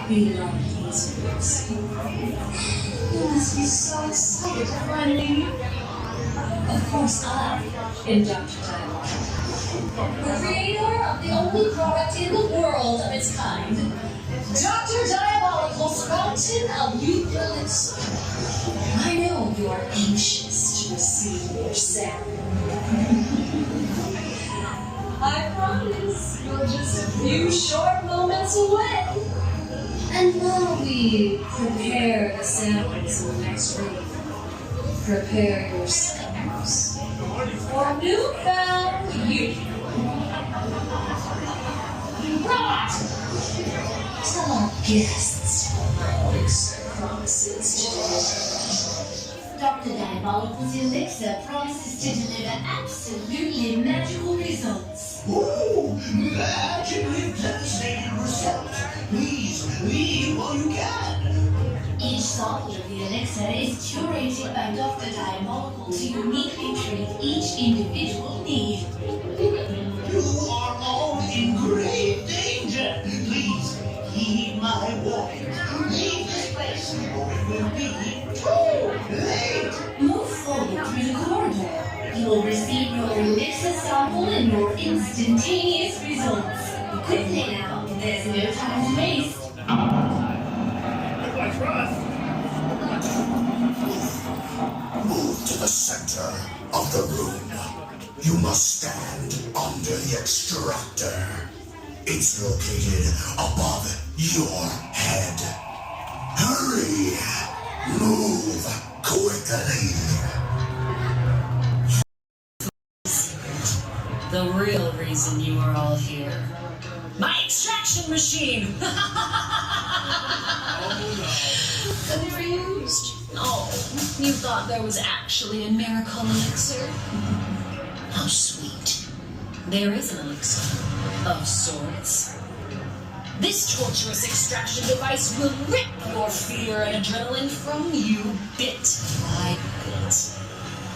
Beloved listeners, you must be so excited to finally meet me. Of course, I am Dr. Diabolical, the creator of the only product in the world of its kind, Dr. Diabolical's Fountain of Youth Elixir. I know you are anxious to receive your sample. I promise you're just a few short moments away. And while we prepare the samples in the next room, prepare yourselves for newfound youth. Robot! Tell our guests what Elixir promises to deliver. Dr. Diabolical's Elixir promises to deliver absolutely magical results. Ooh, magically devastating results. Please, leave while you can. Each sample of the elixir is curated by Dr. Diabolical to uniquely treat each individual need. You are all in grave danger. Please, heed my warning. Leave this place or it will be too late. Move forward through the corridor. You will receive your elixir sample and your instantaneous results. Quickly now, there's no time to waste. Move to the center of the room. You must stand under the extractor. It's located above your head. Hurry! Move quickly! The real reason you are all here. My extraction machine! Confused? No, you thought there was actually a miracle elixir? How sweet. There is an elixir, of sorts. This torturous extraction device will rip your fear and adrenaline from you bit by bit.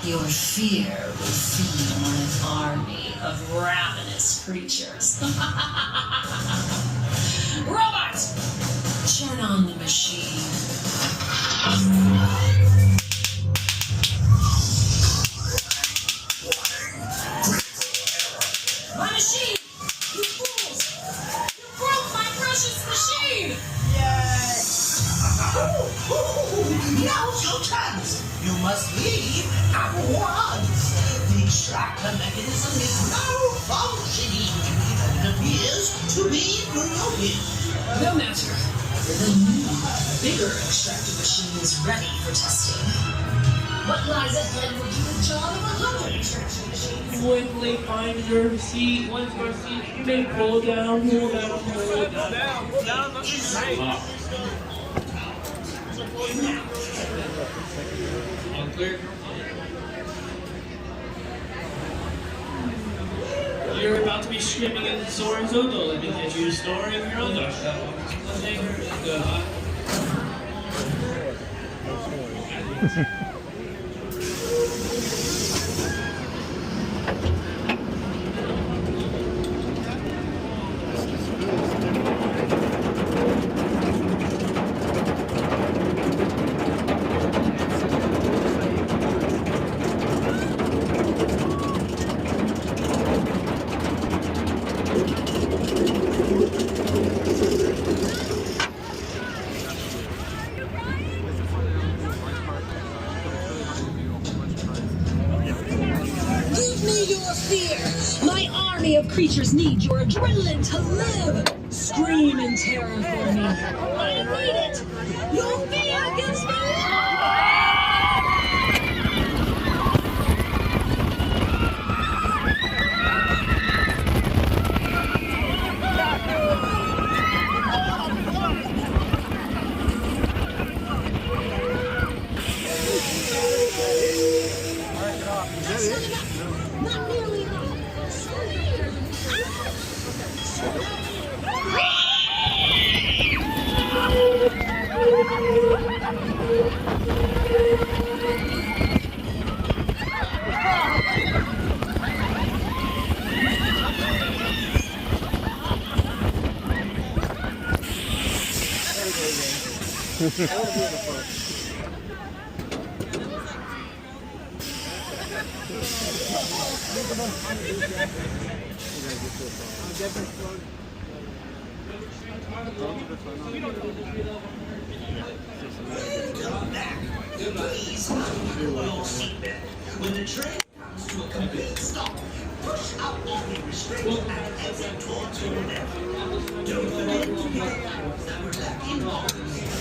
Your fear will feed my army of ravenous creatures. Robot! Turn on the machine. My machine! You fools! You broke my precious machine! Yes! Now's your chance! You must leave at once! The extractor mechanism is malfunctioning and it appears to be broken. No matter. The new, bigger extractor machine is ready for testing. What lies ahead will do the job of 100 extraction machines. Quickly find your seat. Once your seat, you may pull down, pull down, pull down. Down, all clear. You're about to be screaming in Soren's Odo. Let me get you a story of your own dog. Good, huh? Of creatures need your adrenaline to live. Scream in terror for me. I need it. Your fear gives me Come back. Please undo your seatbelt. When the train comes to a complete stop, push out all the restraints and exit towards your left. Don't forget to get the items that were left in boxes.